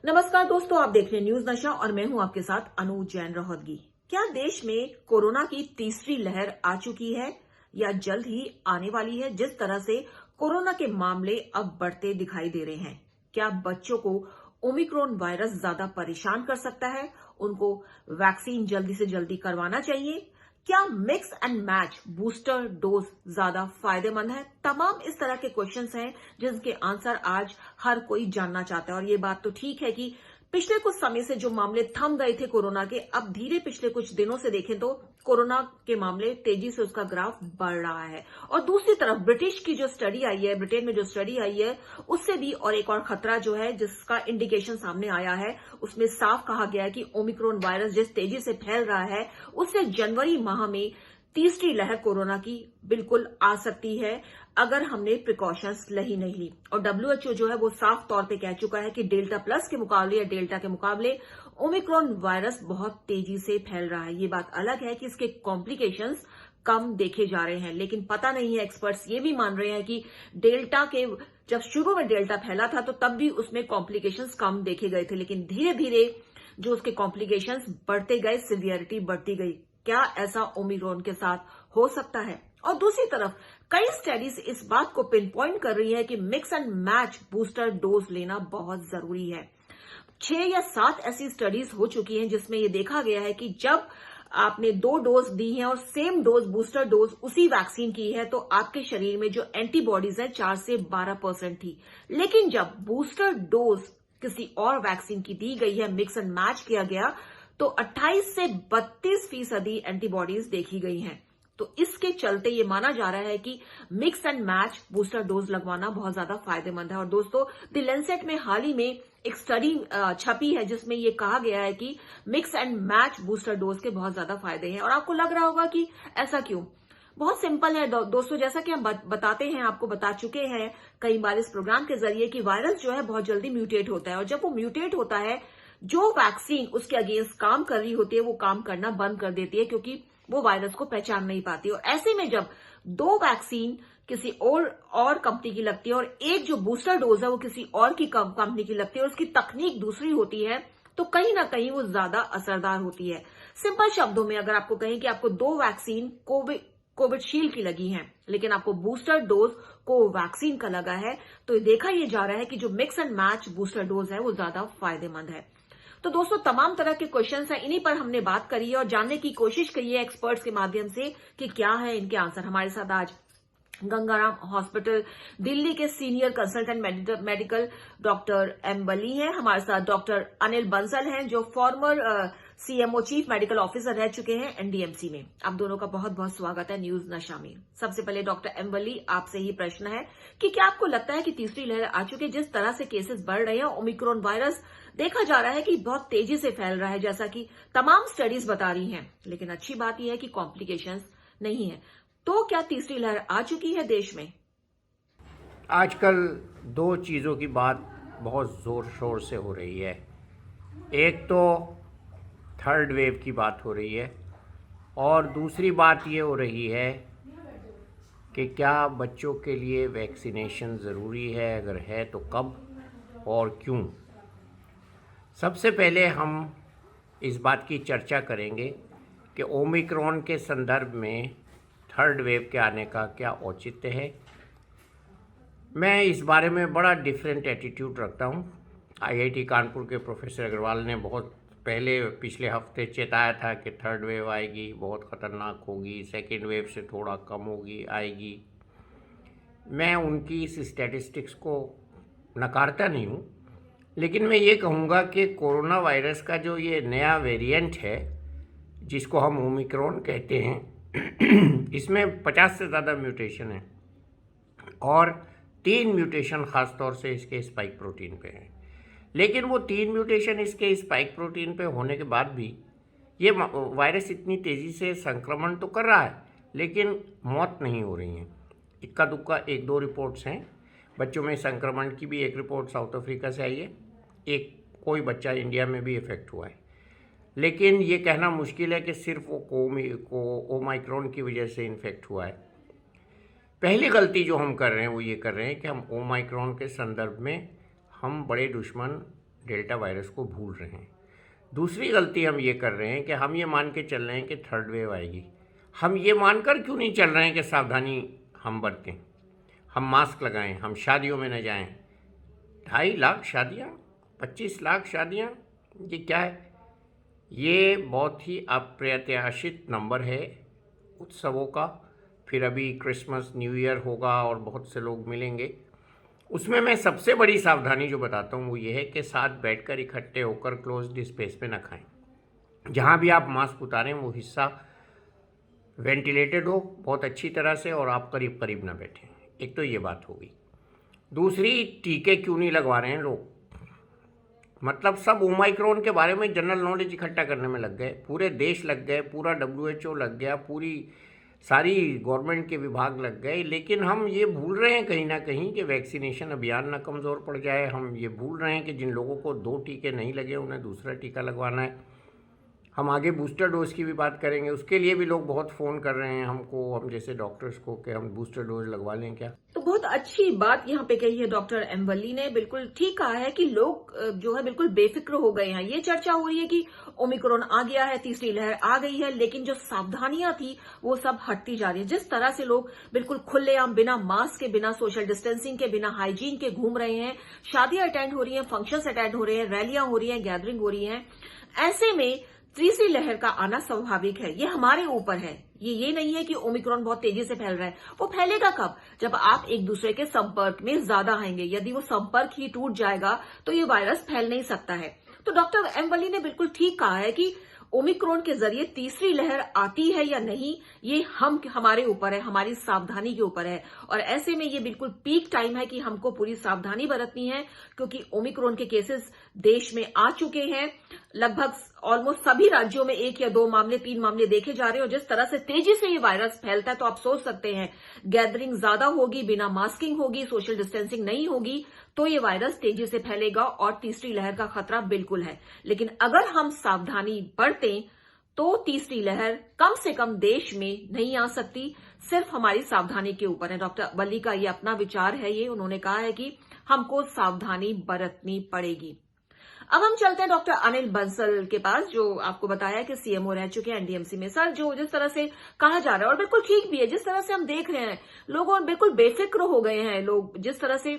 नमस्कार दोस्तों, आप देख रहे हैं न्यूज नशा और मैं हूं आपके साथ अनूज जैन रोहतगी। क्या देश में कोरोना की तीसरी लहर आ चुकी है या जल्द ही आने वाली है? जिस तरह से कोरोना के मामले अब बढ़ते दिखाई दे रहे हैं, क्या बच्चों को ओमिक्रॉन वायरस ज्यादा परेशान कर सकता है? उनको वैक्सीन जल्दी से जल्दी करवाना चाहिए? क्या mix and match booster dose ज्यादा फायदेमंद है? तमाम इस तरह के क्वेश्चंस हैं जिनके आंसर आज हर कोई जानना चाहता है। और ये बात तो ठीक है कि पिछले कुछ समय से जो मामले थम गए थे कोरोना के, अब धीरे पिछले कुछ दिनों से देखें तो कोरोना के मामले तेजी से उसका ग्राफ बढ़ रहा है। और दूसरी तरफ ब्रिटेन की जो स्टडी आई है, उससे भी और एक और खतरा जो है जिसका इंडिकेशन सामने आया है, उसमें साफ कहा गया है कि ओमिक्रॉन वायरस जिस तेजी से फैल रहा है उससे जनवरी माह में तीसरी लहर कोरोना की बिल्कुल आ सकती है अगर हमने प्रिकॉशंस नहीं ली। और डब्ल्यूएचओ जो है वो साफ तौर पे कह चुका है कि डेल्टा प्लस के मुकाबले या डेल्टा के मुकाबले ओमिक्रॉन वायरस बहुत तेजी से फैल रहा है। ये बात अलग है कि इसके कॉम्प्लिकेशंस कम देखे जा रहे हैं, लेकिन पता नहीं है, एक्सपर्ट्स ये भी मान रहे हैं कि डेल्टा के जब शुरू में डेल्टा फैला था तो तब भी उसमें कॉम्प्लिकेशंस कम देखे गए थे, लेकिन धीरे धीरे जो उसके कॉम्प्लिकेशंस बढ़ते गए, सिवियरिटी बढ़ती गई। क्या ऐसा ओमिक्रॉन के साथ हो सकता है? और दूसरी तरफ कई स्टडीज इस बात को पिन पॉइंट कर रही है कि mix and match booster dose लेना बहुत जरूरी है। 6 या 7 ऐसी स्टडीज हो चुकी हैं जिसमें यह देखा गया है कि जब आपने 2 डोज दी है और सेम डोज बूस्टर डोज उसी वैक्सीन की है तो आपके शरीर में जो एंटीबॉडीज है 4 से 12% थी, लेकिन जब बूस्टर डोज किसी और वैक्सीन की दी गई है, मिक्स एंड मैच किया गया, तो 28 से 32% एंटीबॉडीज देखी गई हैं। तो इसके चलते ये माना जा रहा है कि mix and match booster dose लगवाना बहुत ज्यादा फायदेमंद है। और दोस्तों, द लैंसेट में हाल ही में एक स्टडी छपी है जिसमें ये कहा गया है कि mix and match booster dose के बहुत ज्यादा फायदे हैं। और आपको लग रहा होगा कि ऐसा क्यों? बहुत सिंपल है दोस्तों, जैसा कि हम बताते हैं, आपको बता चुके हैं कई बार इस प्रोग्राम के जरिए कि वायरस जो है बहुत जल्दी म्यूटेट होता है, और जब वो म्यूटेट होता है, जो वैक्सीन उसके अगेंस्ट काम कर रही होती है वो काम करना बंद कर देती है, क्योंकि वो वायरस को पहचान नहीं पाती। और ऐसे में जब 2 वैक्सीन किसी और कंपनी की लगती है और एक जो बूस्टर डोज है वो किसी और की कंपनी की लगती है और उसकी तकनीक दूसरी होती है, तो कहीं ना कहीं वो ज्यादा असरदार होती है। सिंपल शब्दों में अगर आपको कहें कि आपको 2 वैक्सीन कोविशील्ड की लगी हैं, लेकिन आपको बूस्टर डोज कोवैक्सीन का लगा है, तो देखा यह जा रहा है कि जो mix and match booster dose है वो ज्यादा फायदेमंद है। तो दोस्तों, तमाम तरह के क्वेश्चंस हैं, इन्हीं पर हमने बात करी है और जानने की कोशिश की है एक्सपर्ट्स के माध्यम से कि क्या है इनके आंसर। हमारे साथ आज गंगाराम हॉस्पिटल दिल्ली के senior consultant medical doctor M Bali हैं। हमारे साथ डॉक्टर अनिल बंसल हैं जो former CMO chief medical officer रह चुके हैं एनडीएमसी में। आप दोनों का बहुत बहुत स्वागत है न्यूज नशा में। सबसे पहले डॉक्टर एम बली, आपसे ही प्रश्न है कि क्या आपको लगता है कि तीसरी लहर आ चुकी है? जिस तरह से केसेस बढ़ रहे हैं, ओमिक्रॉन वायरस देखा जा रहा है कि बहुत तेजी से फैल रहा है, जैसा कि तमाम स्टडीज बता रही हैं, लेकिन अच्छी बात यह है कि कॉम्प्लिकेशंस नहीं है। तो क्या तीसरी लहर आ चुकी है देश में? आजकल 2 चीज़ों की बात बहुत ज़ोर शोर से हो रही है। एक तो थर्ड वेव की बात हो रही है और दूसरी बात ये हो रही है कि क्या बच्चों के लिए वैक्सीनेशन ज़रूरी है, अगर है तो कब और क्यों। सबसे पहले हम इस बात की चर्चा करेंगे कि ओमिक्रॉन के संदर्भ में थर्ड वेव के आने का क्या औचित्य है। मैं इस बारे में बड़ा डिफरेंट एटीट्यूड रखता हूँ। आईआईटी कानपुर के प्रोफेसर अग्रवाल ने बहुत पहले पिछले हफ्ते चेताया था कि थर्ड वेव आएगी, बहुत ख़तरनाक होगी, सेकेंड वेव से थोड़ा कम होगी, आएगी। मैं उनकी इस स्टैटिस्टिक्स को नकारता नहीं हूँ, लेकिन मैं ये कहूँगा कि कोरोना वायरस का जो ये नया वेरिएंट है जिसको हम ओमिक्रॉन कहते हैं, इसमें 50 से ज़्यादा म्यूटेशन है और 3 म्यूटेशन ख़ास तौर से इसके स्पाइक प्रोटीन पे हैं। लेकिन वो 3 म्यूटेशन इसके स्पाइक प्रोटीन पे होने के बाद भी ये वायरस इतनी तेज़ी से संक्रमण तो कर रहा है, लेकिन मौत नहीं हो रही है। इक्का दुक्का 1-2 रिपोर्ट्स हैं। बच्चों में संक्रमण की भी एक रिपोर्ट साउथ अफ्रीका से आई है, एक कोई बच्चा इंडिया में भी इफेक्ट हुआ है। लेकिन ये कहना मुश्किल है कि सिर्फ वो ओमाइक्रॉन की वजह से इन्फेक्ट हुआ है। पहली गलती जो हम कर रहे हैं वो ये कर रहे हैं कि हम ओमाइक्रॉन के संदर्भ में हम बड़े दुश्मन डेल्टा वायरस को भूल रहे हैं। दूसरी गलती हम ये कर रहे हैं कि हम ये मान के चल रहे हैं कि थर्ड वेव आएगी। हम ये मानकर क्यों नहीं चल रहे हैं कि सावधानी हम बरतें, हम मास्क लगाएं, हम शादियों में न जाएं। 2.5 लाख शादियाँ, 25 लाख शादियाँ, ये क्या है? ये बहुत ही अप्रत्याशित नंबर है उत्सवों का। फिर अभी क्रिसमस, न्यू ईयर होगा और बहुत से लोग मिलेंगे। उसमें मैं सबसे बड़ी सावधानी जो बताता हूँ वो ये है कि साथ बैठकर इकट्ठे होकर क्लोज्ड स्पेस पे ना खाएं। जहाँ भी आप मास्क उतारें वो हिस्सा वेंटिलेटेड हो बहुत अच्छी तरह से और आप करीब करीब ना बैठें। एक तो ये बात हो गई। दूसरी, टीके क्यों नहीं लगवा रहे हैं लोग? मतलब सब ओमाइक्रोन के बारे में जनरल नॉलेज इकट्ठा करने में लग गए, पूरे देश लग गए, पूरा WHO लग गया, पूरी सारी गवर्नमेंट के विभाग लग गए। लेकिन हम ये भूल रहे हैं कहीं ना कहीं कि वैक्सीनेशन अभियान ना कमज़ोर पड़ जाए। हम ये भूल रहे हैं कि जिन लोगों को 2 टीके नहीं लगे उन्हें दूसरा टीका लगवाना है। हम आगे बूस्टर डोज की भी बात करेंगे, उसके लिए भी लोग बहुत फ़ोन कर रहे हैं हमको, हम जैसे डॉक्टर्स को, कि हम बूस्टर डोज लगवा लें क्या। तो बहुत अच्छी बात यहाँ पे कही है डॉक्टर एम वली ने, बिल्कुल ठीक कहा है कि लोग जो है बिल्कुल बेफिक्र हो गए हैं। ये चर्चा हो रही है कि ओमिक्रॉन आ गया है, तीसरी लहर आ गई है, लेकिन जो सावधानियां थी वो सब हटती जा रही है। जिस तरह से लोग बिल्कुल खुलेआम बिना मास्क के, बिना सोशल डिस्टेंसिंग के, बिना हाइजीन के घूम रहे हैं, शादियां अटेंड हो रही हैं, फंक्शंस अटेंड हो रहे हैं, रैलियां हो रही हैं, गैदरिंग हो रही है, ऐसे में तीसरी लहर का आना स्वाभाविक है। ये हमारे ऊपर है। ये नहीं है कि ओमिक्रॉन बहुत तेजी से फैल रहा है। वो फैलेगा कब? जब आप एक दूसरे के संपर्क में ज्यादा आएंगे। यदि वो संपर्क ही टूट जाएगा तो ये वायरस फैल नहीं सकता है। तो डॉक्टर एम वली ने बिल्कुल ठीक कहा है कि ओमिक्रॉन के जरिए तीसरी लहर आती है या नहीं, ये हमारे ऊपर है, हमारी सावधानी के ऊपर है। और ऐसे में ये बिल्कुल पीक टाइम है कि हमको पूरी सावधानी बरतनी है, क्योंकि ओमिक्रॉन के केसेस देश में आ चुके हैं। लगभग ऑलमोस्ट सभी राज्यों में 1 या 2 मामले, 3 मामले देखे जा रहे हैं। और जिस तरह से तेजी से ये वायरस फैलता है तो आप सोच सकते हैं, गैदरिंग ज्यादा होगी, बिना मास्किंग होगी, सोशल डिस्टेंसिंग नहीं होगी, तो ये वायरस तेजी से फैलेगा और तीसरी लहर का खतरा बिल्कुल है। लेकिन अगर हम सावधानी बरतें तो तीसरी लहर कम से कम देश में नहीं आ सकती। सिर्फ हमारी सावधानी के ऊपर है। डॉक्टर वली का ये अपना विचार है। ये उन्होंने कहा है कि हमको सावधानी बरतनी पड़ेगी। अब हम चलते हैं डॉक्टर अनिल बंसल के पास, जो आपको बताया कि सीएमओ रह चुके हैं एनडीएमसी में। सर, जो जिस तरह से कहा जा रहा है और बिल्कुल ठीक भी है, जिस तरह से हम देख रहे हैं लोग बिल्कुल बेफिक्र हो गए हैं, लोग जिस तरह से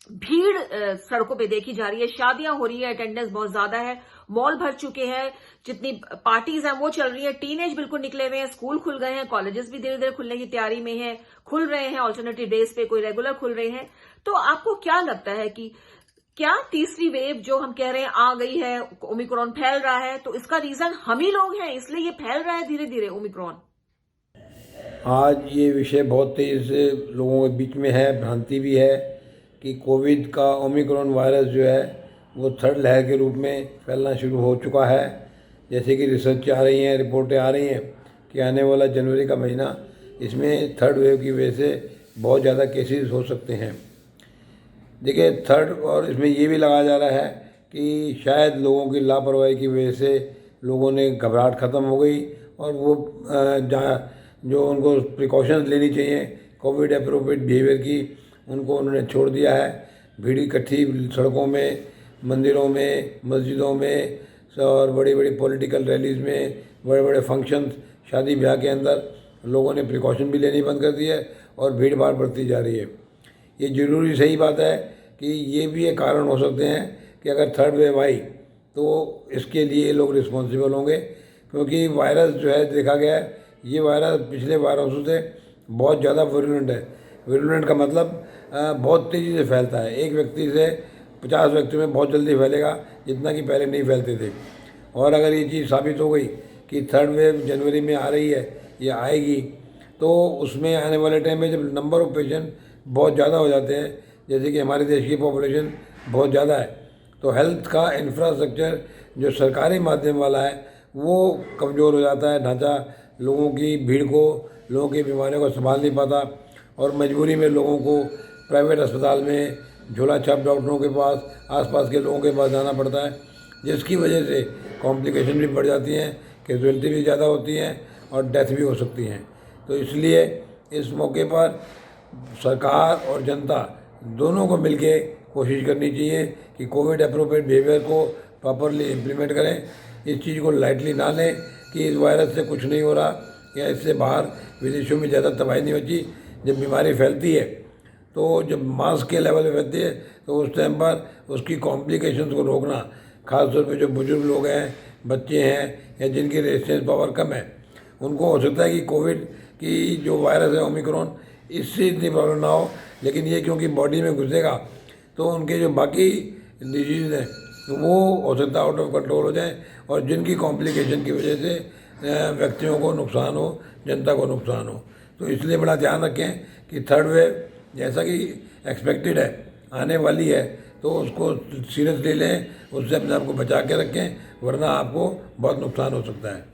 भीड़ सड़कों पे देखी जा रही है, शादियां हो रही है, अटेंडेंस बहुत ज्यादा है, मॉल भर चुके हैं, जितनी पार्टीज हैं वो चल रही है, टीनेज बिल्कुल निकले हुए हैं, स्कूल खुल गए हैं, कॉलेजेस भी धीरे धीरे खुलने की तैयारी में है, खुल रहे हैं ऑल्टरनेटिव डेज पे, कोई रेगुलर खुल रहे हैं। तो आपको क्या लगता है कि क्या तीसरी वेव जो हम कह रहे हैं आ गई है, ओमिक्रॉन फैल रहा है, तो इसका रीजन हम ही लोग हैं, इसलिए ये फैल रहा है धीरे धीरे ओमिक्रॉन? आज ये विषय बहुत तेज़ी से लोगों के बीच में है, भ्रांति भी है कि कोविड का ओमिक्रॉन वायरस जो है वो थर्ड लहर के रूप में फैलना शुरू हो चुका है। जैसे कि रिसर्च आ रही हैं, रिपोर्टें आ रही हैं कि आने वाला जनवरी का महीना इसमें थर्ड वेव की वजह से बहुत ज़्यादा केसेस हो सकते हैं। देखिए, थर्ड, और इसमें ये भी लगाया जा रहा है कि शायद लोगों की लापरवाही की वजह से लोगों ने घबराहट ख़त्म हो गई और वो जो उनको प्रिकॉशंस लेनी चाहिए कोविड अप्रोप्रिएट बिहेवियर की, उनको उन्होंने छोड़ दिया है। भीड़ इकट्ठी सड़कों में, मंदिरों में, मस्जिदों में और बड़ी बड़ी पॉलिटिकल रैलीज़ में, बड़े बड़े फंक्शंस, शादी ब्याह के अंदर लोगों ने प्रिकॉशन भी लेनी बंद कर दी है और भीड़ भाड़ बढ़ती जा रही है। ये ज़रूरी सही बात है कि ये भी एक कारण हो सकते हैं कि अगर थर्ड वेव आई तो इसके लिए लोग रिस्पॉन्सिबल होंगे, क्योंकि वायरस जो है देखा गया है, ये वायरस पिछले वायरसों से बहुत ज़्यादा विरुलेंट है। विरुलेंट का मतलब बहुत तेज़ी से फैलता है। एक व्यक्ति से 50 व्यक्ति में बहुत जल्दी फैलेगा, जितना कि पहले नहीं फैलते थे। और अगर ये चीज़ साबित हो गई कि थर्ड वेव जनवरी में आ रही है या आएगी, तो उसमें आने वाले टाइम में जब नंबर ऑफ पेशेंट बहुत ज़्यादा हो जाते हैं, जैसे कि हमारे देश की पॉपुलेशन बहुत ज़्यादा है, तो हेल्थ का इंफ्रास्ट्रक्चर जो सरकारी माध्यम वाला है वो कमज़ोर हो जाता है। ढांचा लोगों की भीड़ को, लोगों की बीमारियों को संभाल नहीं पाता और मजबूरी में लोगों को प्राइवेट अस्पताल में झोला छाप डॉक्टरों के पास, आसपास के लोगों के पास जाना पड़ता है, जिसकी वजह से कॉम्प्लिकेशन भी बढ़ जाती हैं, कैजुअलिटी भी ज़्यादा होती हैं और डेथ भी हो सकती हैं। तो इसलिए इस मौके पर सरकार और जनता दोनों को मिलके कोशिश करनी चाहिए कि कोविड अप्रोप्रिएट बिहेवियर को प्रॉपरली इम्प्लीमेंट करें। इस चीज़ को लाइटली ना लें कि इस वायरस से कुछ नहीं हो रहा या इससे बाहर विदेशों में ज़्यादा तबाही नहीं होती। जब बीमारी फैलती है तो जब मास के लेवल पे फैलती है तो उस टाइम पर उसकी कॉम्प्लिकेशंस को रोकना, खासतौर पे जो बुजुर्ग लोग हैं, बच्चे हैं या जिनकी रेजिस्टेंस पावर कम है, उनको हो सकता है कि कोविड की जो वायरस है ओमिक्रॉन, इससे इतनी प्रॉब्लम ना हो, लेकिन ये क्योंकि बॉडी में घुसेगा तो उनके जो बाकी डिजीज़ हैं वो हो सकता है आउट ऑफ कंट्रोल हो जाए और जिनकी कॉम्प्लिकेशन की वजह से व्यक्तियों को नुकसान हो, जनता को नुकसान हो। तो इसलिए बड़ा ध्यान रखें कि थर्ड वेव जैसा कि एक्सपेक्टेड है आने वाली है, तो उसको सीरियसली लें, उससे अपने आप को बचा के रखें, वरना आपको बहुत नुकसान हो सकता है।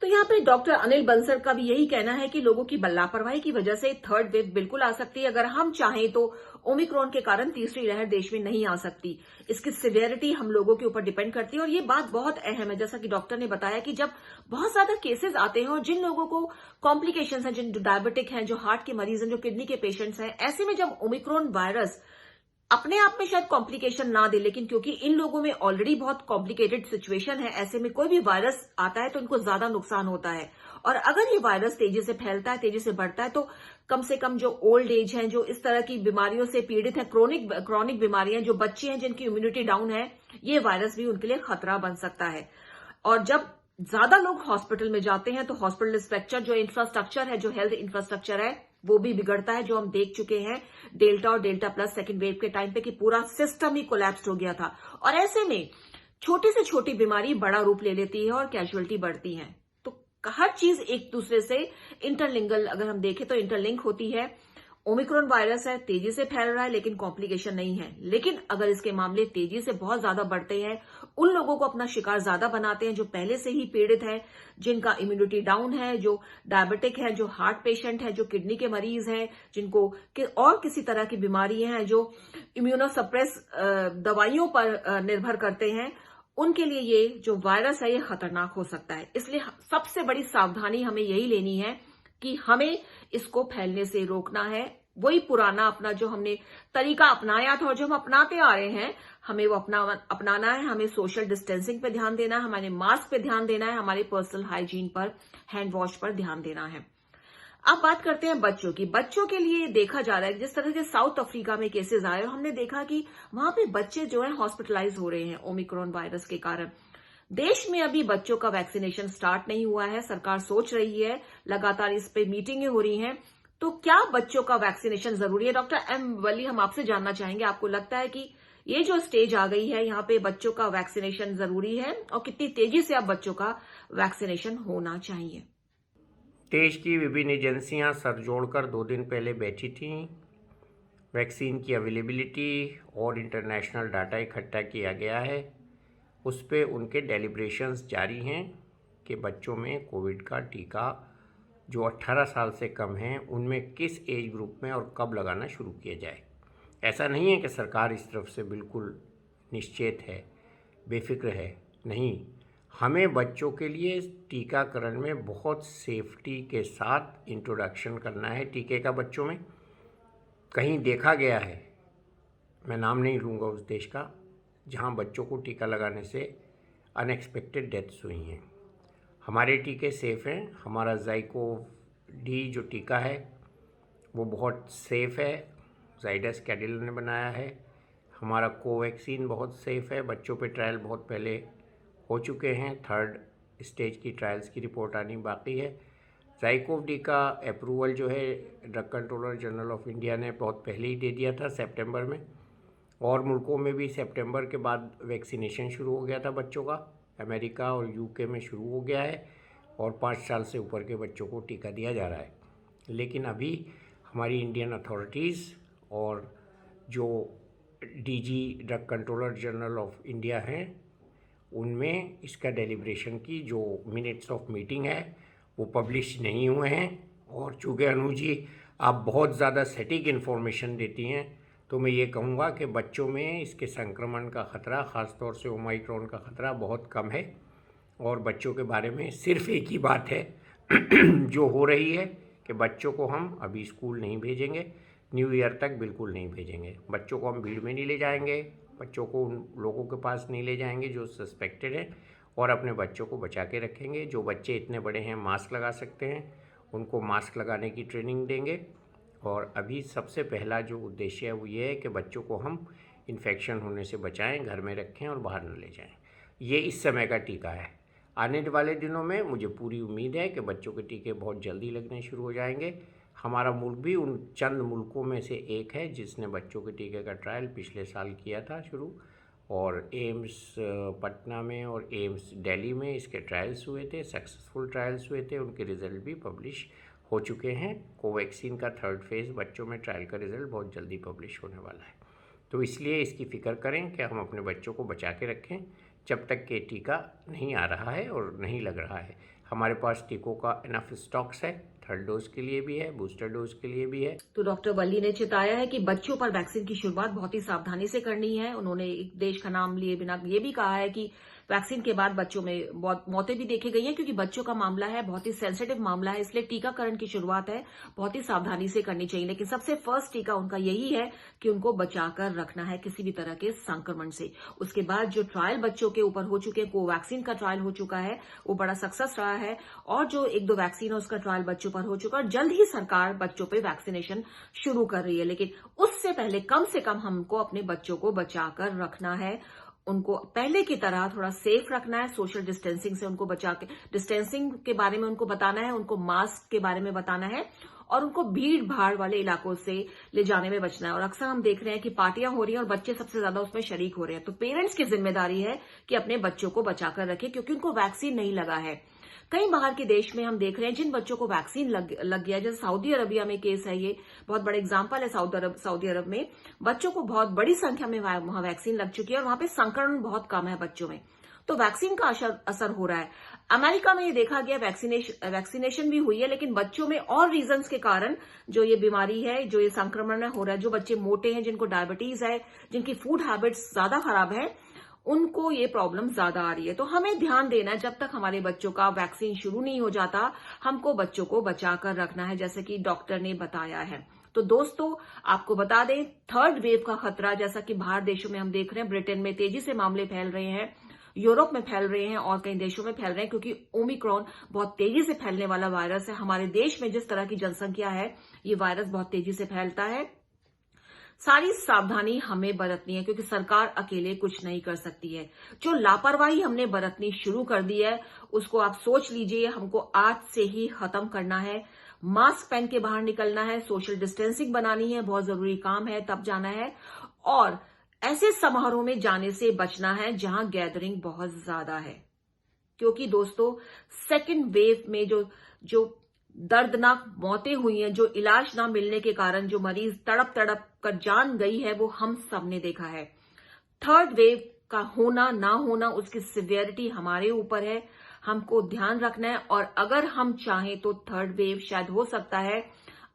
तो यहाँ पे डॉक्टर अनिल बंसल का भी यही कहना है कि लोगों की लापरवाही की वजह से थर्ड वेव बिल्कुल आ सकती है। अगर हम चाहें तो ओमिक्रॉन के कारण तीसरी लहर देश में नहीं आ सकती। इसकी सिवियरिटी हम लोगों के ऊपर डिपेंड करती है और ये बात बहुत अहम है। जैसा कि डॉक्टर ने बताया कि जब बहुत ज्यादा केसेस आते हैं और जिन लोगों को कॉम्प्लिकेशंस हैं, जिन डायबिटिक हैं, जो हार्ट के मरीज हैं, जो किडनी के पेशेंट्स हैं, ऐसे में जब ओमिक्रॉन वायरस अपने आप में शायद कॉम्प्लिकेशन ना दे, लेकिन क्योंकि इन लोगों में ऑलरेडी बहुत कॉम्प्लिकेटेड सिचुएशन है, ऐसे में कोई भी वायरस आता है तो इनको ज्यादा नुकसान होता है। और अगर ये वायरस तेजी से फैलता है, तेजी से बढ़ता है, तो कम से कम जो ओल्ड एज हैं, जो इस तरह की बीमारियों से पीड़ित हैं, क्रॉनिक बीमारियां, जो बच्चे हैं जिनकी इम्यूनिटी डाउन है, ये वायरस भी उनके लिए खतरा बन सकता है। और जब ज्यादा लोग हॉस्पिटल में जाते हैं तो हॉस्पिटल स्ट्रक्चर, जो इंफ्रास्ट्रक्चर है, जो हेल्थ इंफ्रास्ट्रक्चर है, वो भी बिगड़ता है, जो हम देख चुके हैं डेल्टा और डेल्टा प्लस सेकेंड वेव के टाइम पे कि पूरा सिस्टम ही कोलैप्स हो गया था। और ऐसे में छोटी से छोटी बीमारी बड़ा रूप ले लेती है और कैजुअलिटी बढ़ती है। तो हर चीज एक दूसरे से इंटरलिंगल, अगर हम देखें तो इंटरलिंक होती है। ओमिक्रॉन वायरस है, तेजी से फैल रहा है, लेकिन कॉम्प्लिकेशन नहीं है। लेकिन अगर इसके मामले तेजी से बहुत ज्यादा बढ़ते हैं, उन लोगों को अपना शिकार ज्यादा बनाते हैं जो पहले से ही पीड़ित है, जिनका इम्यूनिटी डाउन है, जो डायबिटिक है, जो हार्ट पेशेंट है, जो किडनी के मरीज हैं, जिनको और किसी तरह की बीमारियां हैं, जो इम्यूनोसप्रेस दवाइयों पर निर्भर करते हैं, उनके लिए ये जो वायरस है ये खतरनाक हो सकता है। इसलिए सबसे बड़ी सावधानी हमें यही लेनी है कि हमें इसको फैलने से रोकना है। वही पुराना अपना जो हमने तरीका अपनाया था और जो हम अपनाते आ रहे हैं, हमें वो अपनाना है। हमें सोशल डिस्टेंसिंग पे ध्यान देना है, हमारे मास्क पे ध्यान देना है, हमारे पर्सनल हाइजीन पर, हैंड वॉश पर ध्यान देना है। अब बात करते हैं बच्चों की। बच्चों के लिए देखा जा रहा है जिस तरह से साउथ अफ्रीका में केसेस आए और हमने देखा कि वहां पे बच्चे जो है हॉस्पिटलाइज हो रहे हैं ओमिक्रॉन वायरस के कारण। देश में अभी बच्चों का वैक्सीनेशन स्टार्ट नहीं हुआ है। सरकार सोच रही है, लगातार इस पे मीटिंगें हो रही हैं। तो क्या बच्चों का वैक्सीनेशन जरूरी है? डॉक्टर एम वली, हम आपसे जानना चाहेंगे, आपको लगता है कि ये जो स्टेज आ गई है यहाँ पे बच्चों का वैक्सीनेशन जरूरी है और कितनी तेजी से अब बच्चों का वैक्सीनेशन होना चाहिए? देश की विभिन्न एजेंसियां सर जोड़कर 2 दिन पहले बैठी थीं। वैक्सीन की अवेलेबिलिटी और इंटरनेशनल डाटा इकट्ठा किया गया है। उस पे उनके डेलिब्रेशंस जारी हैं कि बच्चों में कोविड का टीका जो 18 साल से कम हैं उनमें किस एज ग्रुप में और कब लगाना शुरू किया जाए। ऐसा नहीं है कि सरकार इस तरफ से बिल्कुल निश्चित है, बेफिक्र है, नहीं। हमें बच्चों के लिए टीकाकरण में बहुत सेफ्टी के साथ इंट्रोडक्शन करना है टीके का बच्चों में। कहीं देखा गया है, मैं नाम नहीं लूँगा उस देश का, जहाँ बच्चों को टीका लगाने से अनएक्सपेक्टेड डेथ्स हुई हैं। हमारे टीके सेफ़ हैं। हमारा ज़ाइकोव-डी जो टीका है वो बहुत सेफ़ है, जाइडस कैडिला ने बनाया है। हमारा कोवैक्सीन बहुत सेफ़ है। बच्चों पे ट्रायल बहुत पहले हो चुके हैं। 3rd स्टेज की ट्रायल्स की रिपोर्ट आनी बाकी है। ज़ाइकोव-डी का अप्रूवल जो है drug controller general of India ने बहुत पहले ही दे दिया था, सितंबर में। और मुल्कों में भी सितंबर के बाद वैक्सीनेशन शुरू हो गया था बच्चों का। अमेरिका और यूके में शुरू हो गया है और 5 साल से ऊपर के बच्चों को टीका दिया जा रहा है। लेकिन अभी हमारी इंडियन अथॉरिटीज़ और जो DG drug controller general of India हैं, उनमें इसका डेलिब्रेशन की जो मिनट्स ऑफ मीटिंग है वो पब्लिश नहीं हुए हैं। और चूँकि अनु जी आप बहुत ज़्यादा सटीक इन्फॉर्मेशन देती हैं, तो मैं ये कहूँगा कि बच्चों में इसके संक्रमण का ख़तरा, ख़ास तौर से ओमाइक्रॉन का ख़तरा बहुत कम है। और बच्चों के बारे में सिर्फ एक ही बात है जो हो रही है कि बच्चों को हम अभी स्कूल नहीं भेजेंगे न्यू ईयर तक बिल्कुल नहीं भेजेंगे। बच्चों को हम भीड़ में नहीं ले जाएंगे, बच्चों को उन लोगों के पास नहीं ले जाएंगे जो सस्पेक्टेड हैं, और अपने बच्चों को बचा के रखेंगे। जो बच्चे इतने बड़े हैं मास्क लगा सकते हैं, उनको मास्क लगाने की ट्रेनिंग देंगे। और अभी सबसे पहला जो उद्देश्य है वो ये है कि बच्चों को हम इन्फेक्शन होने से बचाएं, घर में रखें और बाहर न ले जाएं। ये इस समय का टीका है। आने वाले दिनों में मुझे पूरी उम्मीद है कि बच्चों के टीके बहुत जल्दी लगने शुरू हो जाएंगे। हमारा मुल्क भी उन चंद मुल्कों में से एक है जिसने बच्चों के टीके का ट्रायल पिछले साल किया था शुरू, और एम्स पटना में और एम्स दिल्ली में इसके ट्रायल्स हुए थे, सक्सेसफुल ट्रायल्स हुए थे। उनके रिज़ल्ट भी पब्लिश हो चुके हैं। कोवैक्सीन का 3rd फेज़ बच्चों में ट्रायल का रिज़ल्ट बहुत जल्दी पब्लिश होने वाला है। तो इसलिए इसकी फ़िक्र करें कि हम अपने बच्चों को बचा के रखें जब तक कि टीका नहीं आ रहा है और नहीं लग रहा है। हमारे पास टीकों का इनफ स्टॉक्स है, 3rd डोज के लिए भी है, बूस्टर डोज के लिए भी है। तो डॉक्टर बल्ली ने चिताया है कि बच्चों पर वैक्सीन की शुरुआत बहुत ही सावधानी से करनी है। उन्होंने एक देश का नाम लिए बिना ये भी कहा है कि वैक्सीन के बाद बच्चों में बहुत मौतें भी देखी गई हैं, क्योंकि बच्चों का मामला है, बहुत ही सेंसिटिव मामला है, इसलिए टीकाकरण की शुरुआत है बहुत ही सावधानी से करनी चाहिए। लेकिन सबसे फर्स्ट टीका उनका यही है कि उनको बचाकर रखना है किसी भी तरह के संक्रमण से। उसके बाद जो ट्रायल बच्चों के ऊपर हो चुके हैं, कोवैक्सीन का ट्रायल हो चुका है, वो बड़ा सक्सेस रहा है, और जो 1-2 वैक्सीन है उसका ट्रायल बच्चों पर हो चुका है, और जल्द ही सरकार बच्चों पे वैक्सीनेशन शुरू कर रही है। लेकिन उससे पहले कम से कम हमको अपने बच्चों को बचाकर रखना है, उनको पहले की तरह थोड़ा सेफ रखना है, सोशल डिस्टेंसिंग से उनको बचा के, डिस्टेंसिंग के बारे में उनको बताना है, उनको मास्क के बारे में बताना है, और उनको भीड़ भाड़ वाले इलाकों से ले जाने में बचना है। और अक्सर हम देख रहे हैं कि पार्टियां हो रही हैं और बच्चे सबसे ज्यादा उसमें शरीक हो रहे हैं। तो पेरेंट्स की जिम्मेदारी है कि अपने बच्चों को बचाकर रखें, क्योंकि उनको वैक्सीन नहीं लगा है। कई बाहर के देश में हम देख रहे हैं जिन बच्चों को वैक्सीन लग गया, जैसे सऊदी अरबिया में केस है, ये बहुत बड़ा एग्जांपल है। सऊदी अरब में बच्चों को बहुत बड़ी संख्या में वहां वैक्सीन लग चुकी है, और वहां पे संक्रमण बहुत कम है बच्चों में, तो वैक्सीन का असर हो रहा है। अमेरिका में ये देखा गया वैक्सीनेशन भी हुई है, लेकिन बच्चों में और रीजंस के कारण जो ये बीमारी है, जो ये संक्रमण हो रहा है, जो बच्चे मोटे हैं, जिनको डायबिटीज है, जिनकी फूड हैबिट्स ज्यादा खराब है, उनको ये प्रॉब्लम ज्यादा आ रही है। तो हमें ध्यान देना है, जब तक हमारे बच्चों का वैक्सीन शुरू नहीं हो जाता, हमको बच्चों को बचाकर रखना है, जैसे कि डॉक्टर ने बताया है। तो दोस्तों, आपको बता दें, 3rd वेव का खतरा, जैसा कि बाहर देशों में हम देख रहे हैं, ब्रिटेन में तेजी से मामले फैल रहे हैं, यूरोप में फैल रहे हैं, और कई देशों में फैल रहे हैं, क्योंकि ओमिक्रॉन बहुत तेजी से फैलने वाला वायरस है। हमारे देश में जिस तरह की जनसंख्या है, ये वायरस बहुत तेजी से फैलता है। सारी सावधानी हमें बरतनी है, क्योंकि सरकार अकेले कुछ नहीं कर सकती है। जो लापरवाही हमने बरतनी शुरू कर दी है, उसको आप सोच लीजिए, हमको आज से ही खत्म करना है। मास्क पहन के बाहर निकलना है, सोशल डिस्टेंसिंग बनानी है, बहुत जरूरी काम है तब जाना है, और ऐसे समारोह में जाने से बचना है जहां गैदरिंग बहुत ज्यादा है। क्योंकि दोस्तों, 2nd वेव में जो दर्दनाक मौतें हुई हैं, जो इलाज ना मिलने के कारण जो मरीज तड़प तड़प कर जान गई है, वो हम सब ने देखा है। 3rd वेव का होना ना होना, उसकी सिवियरिटी हमारे ऊपर है, हमको ध्यान रखना है। और अगर हम चाहें तो 3rd वेव शायद हो सकता है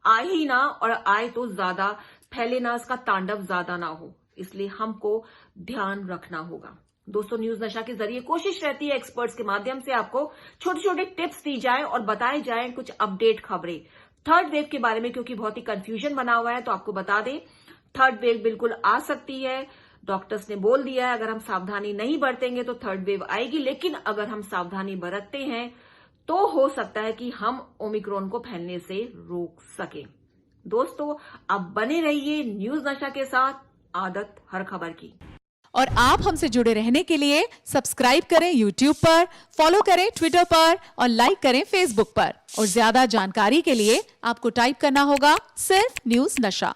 आए ही ना, और आए तो ज्यादा फैले ना, इसका तांडव ज्यादा ना हो, इसलिए हमको ध्यान रखना होगा। दोस्तों, न्यूज नशा के जरिए कोशिश रहती है एक्सपर्ट्स के माध्यम से आपको छोटे छोटे टिप्स दी जाए और बताए जाए कुछ अपडेट खबरें 3rd वेव के बारे में, क्योंकि बहुत ही कंफ्यूजन बना हुआ है। तो आपको बता दें, 3rd वेव बिल्कुल आ सकती है, डॉक्टर्स ने बोल दिया है। अगर हम सावधानी नहीं बरतेंगे तो 3rd वेव आएगी, लेकिन अगर हम सावधानी बरतते हैं तो हो सकता है कि हम ओमिक्रॉन को फैलने से रोक सकें। दोस्तों, अब बने रहिए न्यूज नशा के साथ, आदत हर खबर की। और आप हमसे जुड़े रहने के लिए सब्सक्राइब करें YouTube पर, फॉलो करें Twitter पर और लाइक करें Facebook पर। और ज्यादा जानकारी के लिए आपको टाइप करना होगा सिर्फ न्यूज नशा।